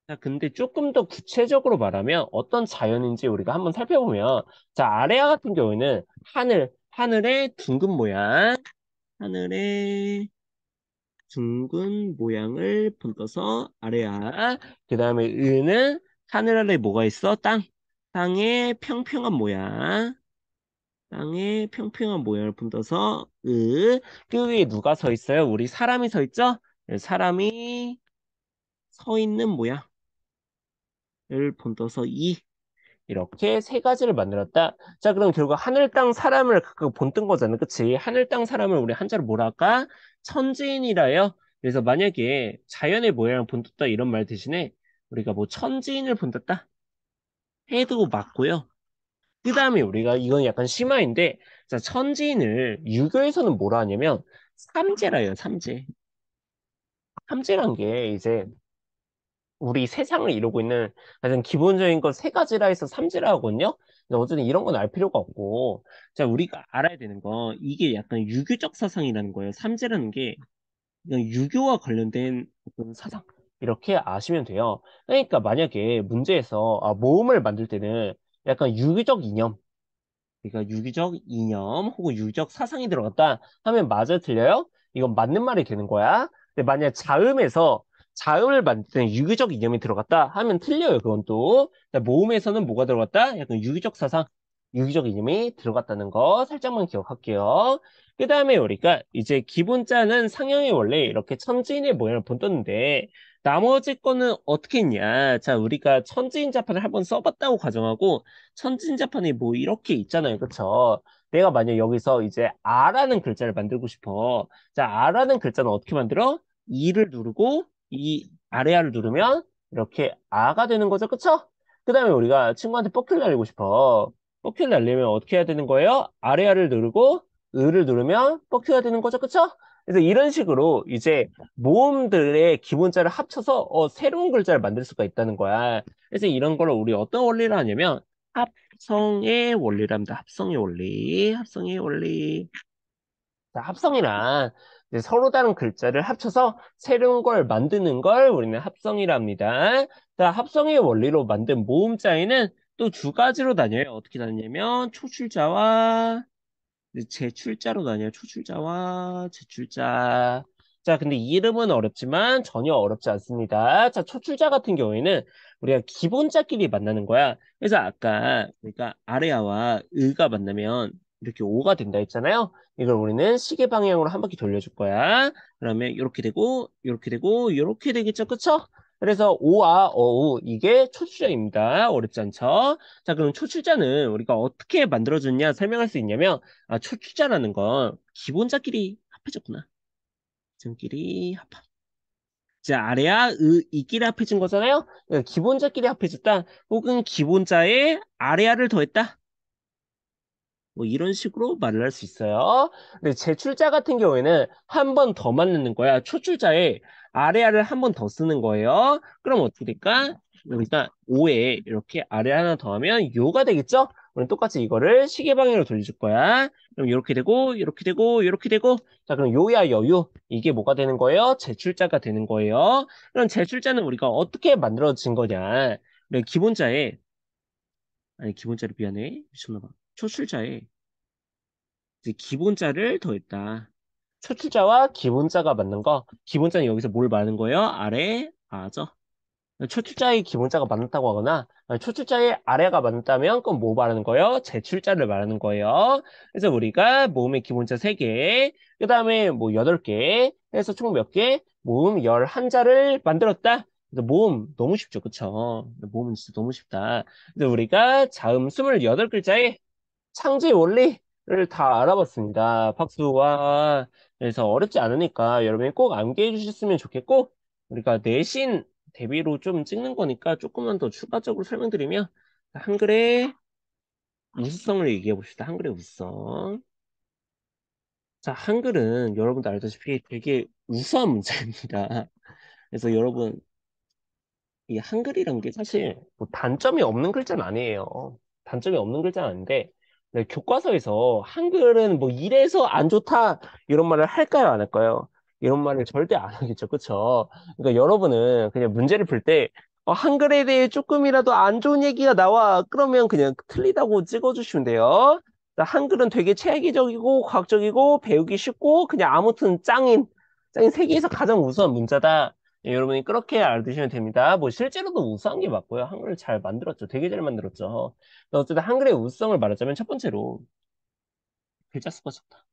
자, 근데 조금 더 구체적으로 말하면 어떤 자연인지 우리가 한번 살펴보면, 자, 아래아 같은 경우에는 하늘의 둥근 모양, 하늘의 둥근 모양을 본떠서 아래아. 그 다음에 으는 하늘 아래 뭐가 있어? 땅의 평평한 모양. 땅의 평평한 모양을 본떠서 그 위에 누가 서 있어요? 우리 사람이 서 있죠? 네, 사람이 서 있는 모양을 본떠서 이렇게 세 가지를 만들었다. 자, 그럼 결국 하늘, 땅, 사람을 각각 본뜬 거잖아. 그치? 하늘, 땅, 사람을 우리 한자로 뭐라 할까? 천지인이라요. 그래서 만약에 자연의 모양을 본떴다 이런 말 대신에 우리가 뭐 천지인을 본떴다 해도 맞고요. 그 다음에 우리가 이건 약간 심화인데 자, 천지인을 유교에서는 뭐라 하냐면 삼재라 해요. 삼재. 삼재란 게 이제 우리 세상을 이루고 있는 가장 기본적인 것 세 가지라 해서 삼지라 하거든요. 근데 어쨌든 이런 건 알 필요가 없고, 자, 우리가 알아야 되는 거, 이게 약간 유교적 사상이라는 거예요. 삼지라는 게 그냥 유교와 관련된 어떤 사상. 이렇게 아시면 돼요. 그러니까 만약에 문제에서 모음을 만들 때는 약간 유교적 이념, 그러니까 유기적 이념 혹은 유기적 사상이 들어갔다 하면 맞아 틀려요? 이건 맞는 말이 되는 거야. 근데 만약 자음에서 자음을 만들 때는 유기적 이념이 들어갔다 하면 틀려요. 그건 또. 모음에서는 뭐가 들어갔다? 약간 유기적 사상, 유기적 이념이 들어갔다는 거 살짝만 기억할게요. 그 다음에 우리가 이제 기본자는 상형이 원래 이렇게 천지인의 모양을 본떴는데 나머지 거는 어떻게 했냐? 자, 우리가 천지인 자판을 한번 써봤다고 가정하고 천진자판이 뭐 이렇게 있잖아요. 그쵸? 내가 만약 여기서 이제 아라는 글자를 만들고 싶어. 자, 아라는 글자는 어떻게 만들어? 이를 누르고 이 아래아를 누르면 이렇게 아가 되는 거죠. 그쵸? 그 다음에 우리가 친구한테 뻑큐를 날리고 싶어. 뻑큐를 날리면 어떻게 해야 되는 거예요? 아래아를 누르고 을을 누르면 뻑큐가 되는 거죠. 그쵸? 그래서 이런 식으로 이제 모음들의 기본자를 합쳐서 새로운 글자를 만들 수가 있다는 거야. 그래서 이런 걸 우리 어떤 원리를 하냐면 합성의 원리랍니다. 합성의 원리, 합성의 원리. 자, 합성이란 이제 서로 다른 글자를 합쳐서 새로운 걸 만드는 걸 우리는 합성이랍니다. 자, 합성의 원리로 만든 모음자에는 또 두 가지로 나뉘어요. 어떻게 나뉘냐면 초출자와 제출자로 나뉘어요. 초출자와 제출자. 자, 근데 이 이름은 어렵지만 전혀 어렵지 않습니다. 자, 초출자 같은 경우에는 우리가 기본자끼리 만나는 거야. 그래서 아까 그러니까 아래아와 으가 만나면 이렇게 오가 된다 했잖아요. 이걸 우리는 시계 방향으로 한 바퀴 돌려줄 거야. 그러면 이렇게 되고 이렇게 되고 이렇게 되겠죠. 그쵸? 그래서 오아 어우 이게 초출자입니다. 어렵지 않죠? 자, 그럼 초출자는 우리가 어떻게 만들어줬냐 설명할 수 있냐면 초출자라는 건 기본자끼리 합해졌구나. 기본끼리 합함. 자, 아래야, 이끼리 합해진 거잖아요? 그러니까 기본자끼리 합해졌다. 혹은 기본자에 아래야를 더했다. 뭐 이런 식으로 말을 할 수 있어요. 근데 제출자 같은 경우에는 한 번 더 만드는 거야. 초출자에 아래아를 한 번 더 쓰는 거예요. 그럼 어떻게 될까? 우리가 5에 이렇게 아래 하나 더하면 요가 되겠죠? 우리는 똑같이 이거를 시계 방향으로 돌려줄 거야. 그럼 이렇게 되고, 이렇게 되고, 이렇게 되고. 자, 그럼 요야 여유. 이게 뭐가 되는 거예요? 제출자가 되는 거예요. 그럼 제출자는 우리가 어떻게 만들어진 거냐? 우리가 기본자에, 아니, 기본자를 미안해. 미쳤나봐. 초출자에 이제 기본자를 더했다. 초출자와 기본자가 맞는 거. 기본자는 여기서 뭘 말하는 거예요? 아래, 아죠. 초출자의 기본자가 맞는다고 하거나 초출자의 아래가 맞는다면 그건 뭐 말하는 거예요? 제출자를 말하는 거예요. 그래서 우리가 모음의 기본자 3개, 그 다음에 뭐 8개 해서 총 몇 개? 모음 11자를 만들었다. 그래서 모음 너무 쉽죠, 그쵸? 모음은 진짜 너무 쉽다. 그래서 우리가 자음 28글자의 창조의 원리를 다 알아봤습니다. 박수와. 그래서 어렵지 않으니까 여러분이 꼭 암기해 주셨으면 좋겠고, 우리가 내신 대비로 좀 찍는 거니까 조금만 더 추가적으로 설명드리면, 한글의 우수성을 얘기해 봅시다. 한글의 우수성. 자, 한글은 여러분도 알다시피 되게 우수한 문자입니다. 그래서 여러분, 이 한글이란 게 사실 뭐 단점이 없는 글자는 아니에요. 단점이 없는 글자는 아닌데 네, 교과서에서 한글은 뭐 이래서 안 좋다 이런 말을 할까요, 안 할까요? 이런 말을 절대 안 하겠죠, 그쵸? 그러니까 여러분은 그냥 문제를 풀 때 한글에 대해 조금이라도 안 좋은 얘기가 나와 그러면 그냥 틀리다고 찍어주시면 돼요. 자, 한글은 되게 체계적이고 과학적이고 배우기 쉽고 그냥 아무튼 짱인 세계에서 가장 우수한 문자다. 예, 여러분이 그렇게 알아두시면 됩니다. 뭐 실제로도 우수한 게 맞고요. 한글을 잘 만들었죠. 되게 잘 만들었죠. 어쨌든 한글의 우수성을 말하자면 첫 번째로 글자 수가 적다.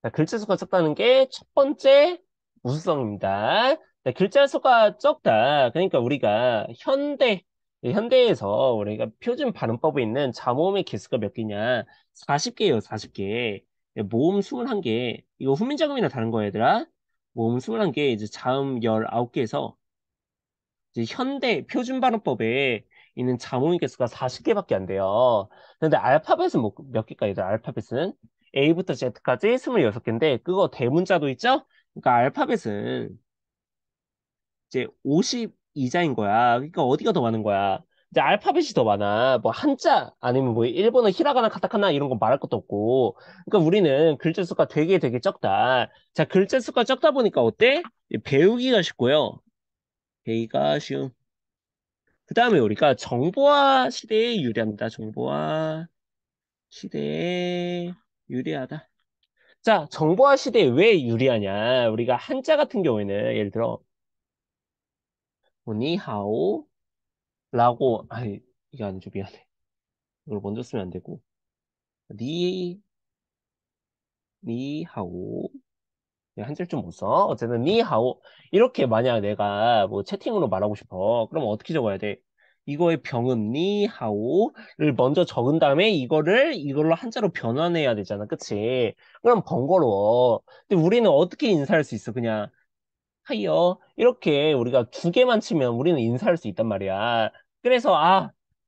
자, 글자 수가 적다는 게 첫 번째 우수성입니다. 자, 글자 수가 적다. 그러니까 우리가 현대에서 우리가 표준 발음법에 있는 자모음의 개수가 몇 개냐? 40개예요, 40개. 모음 21개. 이거 훈민정음이나 다른 거 얘들아. 모음 21개, 이제 자음 19개에서 이제 현대 표준 발음법에 있는 자모음 개수가 40개밖에 안 돼요. 근데 알파벳은 뭐 몇 개까 얘들 알파벳은 A부터 Z까지 26개인데 그거 대문자도 있죠? 그러니까 알파벳은 이제 52자인 거야. 그러니까 어디가 더 많은 거야? 이제 알파벳이 더 많아. 뭐 한자 아니면 뭐 일본어 히라가나 카타카나 이런 거 말할 것도 없고. 그러니까 우리는 글자 수가 되게 적다. 자, 글자 수가 적다 보니까 어때? 배우기가 쉽고요. 배기가 쉬운. 그 다음에 우리가 정보화 시대에 유리합니다. 정보화 시대에 유리하다. 자, 정보화 시대에 왜 유리하냐? 우리가 한자 같은 경우에는 예를 들어 뭐 니하오 라고 아니 이게 아니죠 미안해. 이걸 먼저 쓰면 안 되고 니 니하오 한자를 좀 못 써. 어쨌든 니하오 이렇게 만약 내가 뭐 채팅으로 말하고 싶어. 그럼 어떻게 적어야 돼? 이거의 병은 니하오를 먼저 적은 다음에 이걸로 한자로 변환해야 되잖아. 그치? 그럼 번거로워. 근데 우리는 어떻게 인사할 수 있어? 그냥 하이요. 이렇게 우리가 두 개만 치면 우리는 인사할 수 있단 말이야. 그래서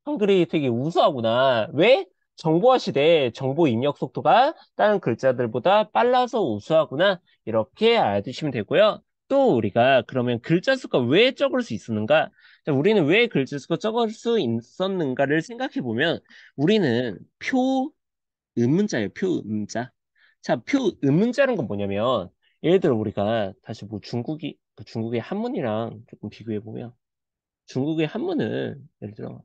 한글이 되게 우수하구나. 왜? 정보화 시대에 정보 입력 속도가 다른 글자들보다 빨라서 우수하구나. 이렇게 알아두시면 되고요. 또 우리가 그러면 글자 수가 왜 적을 수 있었는가? 자, 우리는 왜 글자 수가 적을 수 있었는가를 생각해 보면 우리는 표음문자예요. 표음문자. 자, 표음문자는 건 뭐냐면 예를 들어 우리가 다시 뭐 그 중국의 한문이랑 조금 비교해 보면 중국의 한문은 예를 들어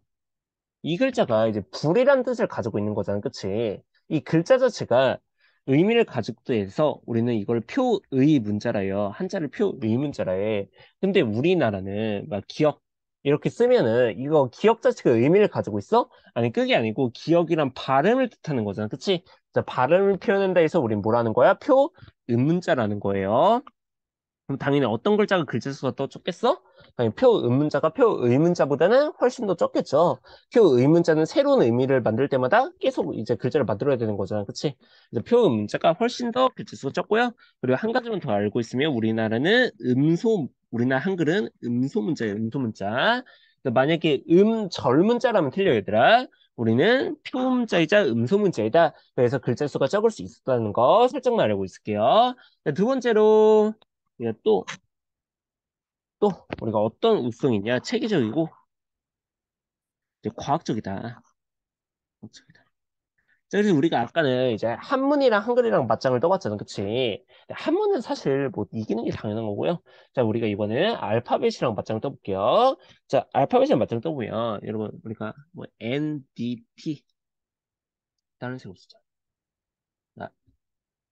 이 글자가 이제 불이란 뜻을 가지고 있는 거잖아, 그치? 이 글자 자체가 의미를 가지고 해서 우리는 이걸 표의 문자라 해요. 한자를 표의 문자라 해. 근데 우리나라는 막 기억 이렇게 쓰면은 이거 기억 자체가 의미를 가지고 있어? 아니 그게 아니고 기억이란 발음을 뜻하는 거잖아, 그치? 자, 발음을 표현한다 해서 우린 뭐라는 거야? 표의문자라는 거예요. 그럼 당연히 어떤 글자가 글자 수가 더 적겠어? 당연히 표의문자가 표의문자보다는 훨씬 더 적겠죠. 표의문자는 새로운 의미를 만들 때마다 계속 이제 글자를 만들어야 되는 거잖아. 그치? 이제 표의문자가 훨씬 더 글자 수가 적고요. 그리고 한 가지만 더 알고 있으면 우리나라 한글은 음소문자예요. 음소문자. 만약에 절문자라면 틀려 얘들아. 우리는 표음자이자 음소문자이다. 그래서 글자 수가 적을 수 있다는 거 살짝만 알고 있을게요. 자, 두 번째로 우리가 또 우리가 어떤 우성이냐 체계적이고 이제 과학적이다. 과학적이다. 자, 그래서 우리가 아까는 이제 한문이랑 한글이랑 맞짱을 떠봤잖아. 그치? 근데 한문은 사실 뭐 이기는 게 당연한 거고요. 자, 우리가 이번에는 알파벳이랑 맞짱을 떠볼게요. 자, 알파벳이랑 맞짱을 떠보면, 여러분, 우리가 뭐 NDT, 다른 식으로 쓰자. 자,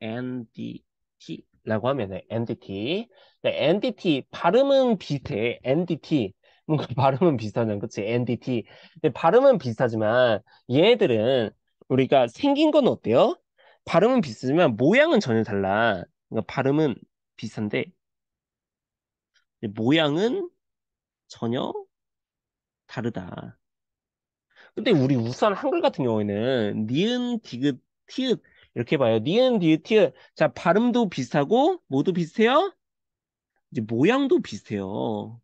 NDT라고 하면은 NDT. 네, NDT 발음은 비슷해. NDT 뭔가 발음은 비슷하잖아, 그치? NDT. 근데 발음은 비슷하지만 얘네들은 우리가 생긴 건 어때요? 발음은 비슷하지만 모양은 전혀 달라. 그러니까 발음은 비슷한데 모양은 전혀 다르다. 근데 우리 우선 한글 같은 경우에는 니은, 디귿, 티읕 이렇게 봐요. 니은, 디귿, 티읕. 자, 발음도 비슷하고 모두 비슷해요? 이제 모양도 비슷해요.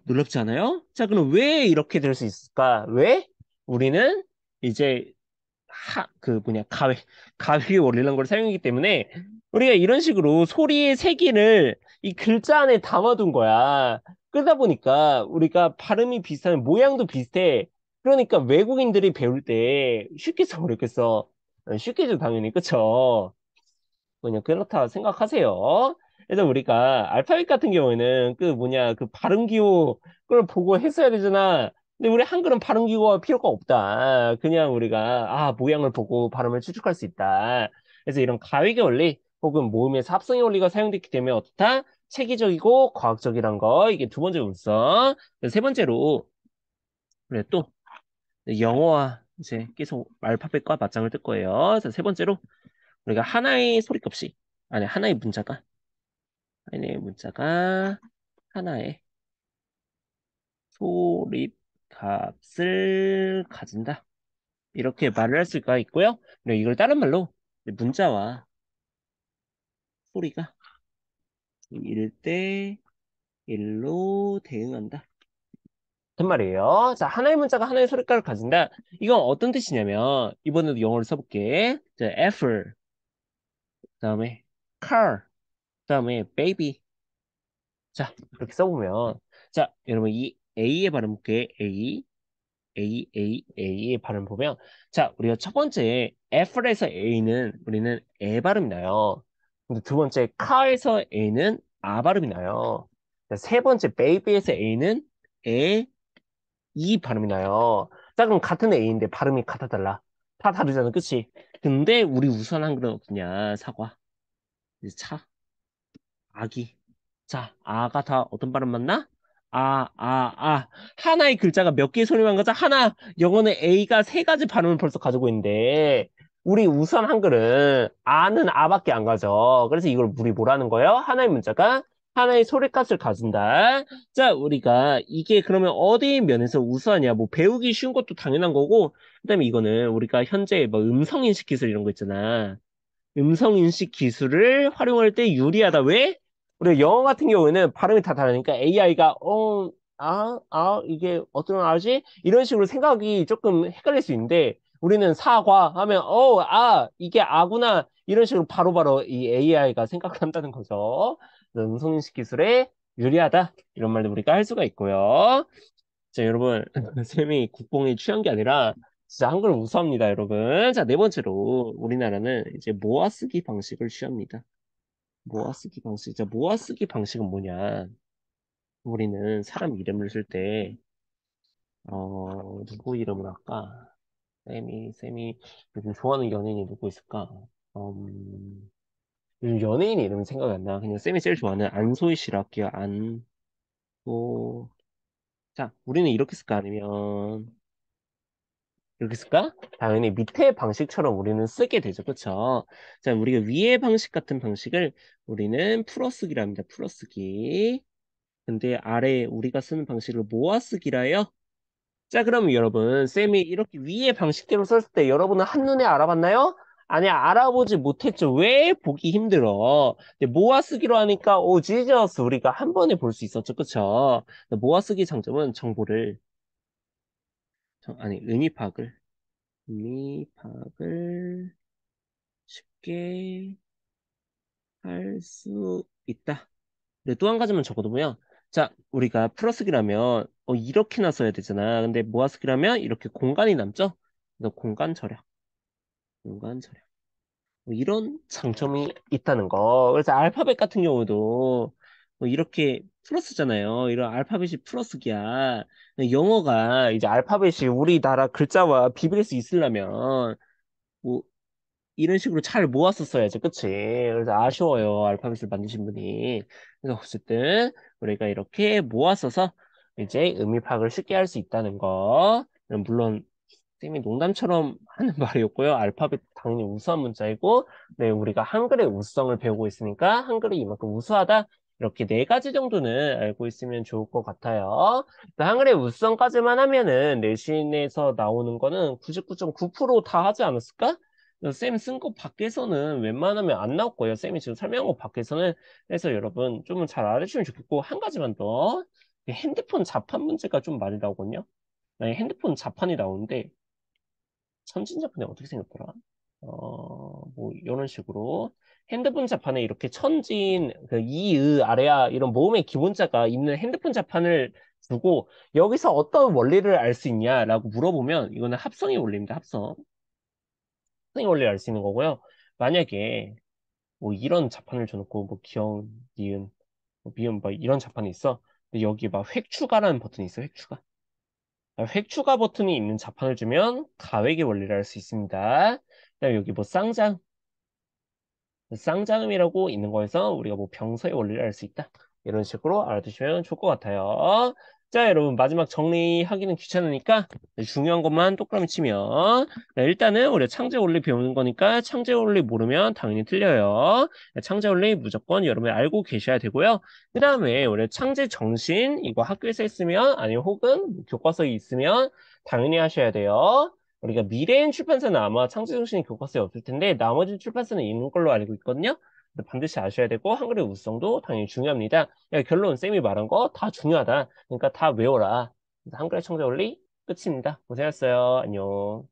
놀랍지 않아요? 자, 그럼 왜 이렇게 될 수 있을까? 왜? 우리는 이제 그 뭐냐, 가위의 원리라는 걸 사용하기 때문에 우리가 이런 식으로 소리의 세기를 이 글자 안에 담아둔 거야. 그러다 보니까 우리가 발음이 비슷한 모양도 비슷해. 그러니까 외국인들이 배울 때 쉽게 써, 어렵게 써. 쉽게 줘, 당연히. 그쵸? 그냥 그렇다 생각하세요. 그래서 우리가 알파벳 같은 경우에는 그 뭐냐 그 발음 기호 그걸 보고 했어야 되잖아. 근데 우리 한글은 발음 기호가 필요가 없다. 그냥 우리가 모양을 보고 발음을 추측할 수 있다. 그래서 이런 가위의 원리 혹은 모음에서 합성의 원리가 사용됐기 때문에 어떻다? 체계적이고 과학적이란 거 이게 두 번째 운성. 세 번째로 그래 또 영어와 이제 계속 알파벳과 맞짱을 뜰 거예요. 그래서 세 번째로 우리가 하나의 소리값이 아니 하나의 문자가 하나의 소립값을 가진다. 이렇게 말을 할 수가 있고요. 그리고 이걸 다른 말로 문자와 소리가 1대1로 대응한다. 같은 말이에요. 자, 하나의 문자가 하나의 소리값을 가진다. 이건 어떤 뜻이냐면 이번에도 영어를 써볼게. 자, apple, 그다음에 car, 그다음에 baby. 자, 이렇게 써보면 자, 여러분 이 A의 발음 볼게. A의 발음 보면 자, 우리가 첫 번째 F에서 A는 우리는 에 발음이 나요. 근데 두 번째 카에서 A는 아 발음이 나요. 자, 세 번째 베이비에서 A는 에, 이 발음이 나요. 자, 그럼 같은 A인데 발음이 같아 달라. 다 다르잖아, 그치? 근데 우리 우선 한글은 어떠냐? 사과, 이제 차, 아기. 자, 아가 다 어떤 발음 맞나? 아. 하나의 글자가 몇 개의 소리만 가자? 하나. 영어는 A가 세 가지 발음을 벌써 가지고 있는데, 우리 우선 한글은 아는 아밖에 안 가져. 그래서 이걸 우리 뭐라는 거예요? 하나의 문자가 하나의 소리값을 가진다. 자, 우리가 이게 그러면 어디 면에서 우수하냐? 뭐 배우기 쉬운 것도 당연한 거고, 그다음에 이거는 우리가 현재 뭐 음성인식 기술 이런 거 있잖아. 음성인식 기술을 활용할 때 유리하다. 왜? 우리가 영어 같은 경우에는 발음이 다 다르니까 AI가 이게 어떤 아지? 이런 식으로 생각이 조금 헷갈릴 수 있는데 우리는 사과 하면 이게 아구나 이런 식으로 바로바로 이 AI가 생각을 한다는 거죠. 그래서 음성인식 기술에 유리하다 이런 말도 우리가 할 수가 있고요. 자, 여러분, 쌤이 국뽕에 취한 게 아니라 진짜 한글 우수합니다, 여러분. 자, 네 번째로 우리나라는 이제 모아쓰기 방식을 취합니다. 모아쓰기 방식. 자, 모아쓰기 방식은 뭐냐? 우리는 사람 이름을 쓸 때, 누구 이름을 할까? 쌤이 요즘 좋아하는 연예인이 누구 있을까? 요즘 연예인 이름은 생각이 안 나. 그냥 쌤이 제일 좋아하는 안소희 씨로 할게요. 자, 우리는 이렇게 쓸까? 아니면, 이렇게 쓸까? 당연히 밑에 방식처럼 우리는 쓰게 되죠. 그쵸? 자, 우리가 위의 방식 같은 방식을 우리는 풀어쓰기라 합니다. 풀어쓰기. 근데 아래 우리가 쓰는 방식을 모아쓰기라 해요. 자, 그러면 여러분, 쌤이 이렇게 위의 방식대로 썼을 때 여러분은 한눈에 알아봤나요? 아니, 알아보지 못했죠. 왜 보기 힘들어? 근데 모아쓰기로 하니까, 오, 지저스 우리가 한 번에 볼 수 있었죠. 그쵸? 모아쓰기 장점은 정보를, 의미 파악을 쉽게 할 수 있다. 네, 또 한 가지만 적어두면, 자, 우리가 풀어쓰기라면 이렇게나 써야 되잖아. 근데 모아쓰기라면 이렇게 공간이 남죠? 그래서 공간 절약, 공간 절약. 뭐 이런 장점이 있다는 거. 그래서 알파벳 같은 경우도 뭐 이렇게 플러스잖아요. 이런 알파벳이 플러스기야. 근데 영어가 이제 알파벳이 우리나라 글자와 비빌 수 있으려면 뭐 이런 식으로 잘 모았었어야지, 그치? 그래서 아쉬워요, 알파벳을 만드신 분이. 그래서 어쨌든 우리가 이렇게 모았어서 이제 의미 파악을 쉽게 할 수 있다는 거. 물론 쌤이 농담처럼 하는 말이었고요. 알파벳 당연히 우수한 문자이고, 네, 우리가 한글의 우수성을 배우고 있으니까 한글이 이만큼 우수하다. 이렇게 네 가지 정도는 알고 있으면 좋을 것 같아요. 한글의 우수성까지만 하면은 내신에서 나오는 거는 99.9%다 하지 않았을까? 쌤 쓴 거 밖에서는 웬만하면 안 나올 거예요. 쌤이 지금 설명한 거 밖에서는. 그래서 여러분 좀 잘 알아주시면 좋겠고, 한 가지만 더. 핸드폰 자판 문제가 좀 많이 나오거든요. 아니, 핸드폰 자판이 나오는데, 천진자판이 어떻게 생겼더라? 뭐, 이런 식으로. 핸드폰 자판에 이렇게 천진, 그, 이의, 아래야, 이런 모음의 기본자가 있는 핸드폰 자판을 두고, 여기서 어떤 원리를 알 수 있냐라고 물어보면, 이거는 합성의 원리입니다, 합성. 합성의 원리를 알 수 있는 거고요. 만약에, 뭐, 이런 자판을 줘놓고, 뭐, 기억, 니은, 뭐 미음, 뭐, 이런 자판이 있어. 근데 여기 막 획추가라는 버튼이 있어, 획추가. 획추가 버튼이 있는 자판을 주면 가획의 원리를 알 수 있습니다. 그다음에 여기 뭐 쌍장음이라고 있는 거에서 우리가 뭐 병서의 원리를 알 수 있다. 이런 식으로 알아두시면 좋을 것 같아요. 자, 여러분 마지막 정리하기는 귀찮으니까 중요한 것만 똑바로 치면 일단은 우리 창제 원리 배우는 거니까 창제 원리 모르면 당연히 틀려요. 창제 원리 무조건 여러분이 알고 계셔야 되고요. 그 다음에 우리 창제 정신 이거 학교에서 했으면 아니면 혹은 뭐 교과서에 있으면 당연히 하셔야 돼요. 우리가 미래엔 출판사는 아마 창조정신이 교과서에 없을 텐데 나머지 출판사는 있는 걸로 알고 있거든요. 그래서 반드시 아셔야 되고 한글의 우수성도 당연히 중요합니다. 야, 결론 쌤이 말한 거 다 중요하다. 그러니까 다 외워라. 한글의 창조 원리 끝입니다. 고생했어요. 안녕.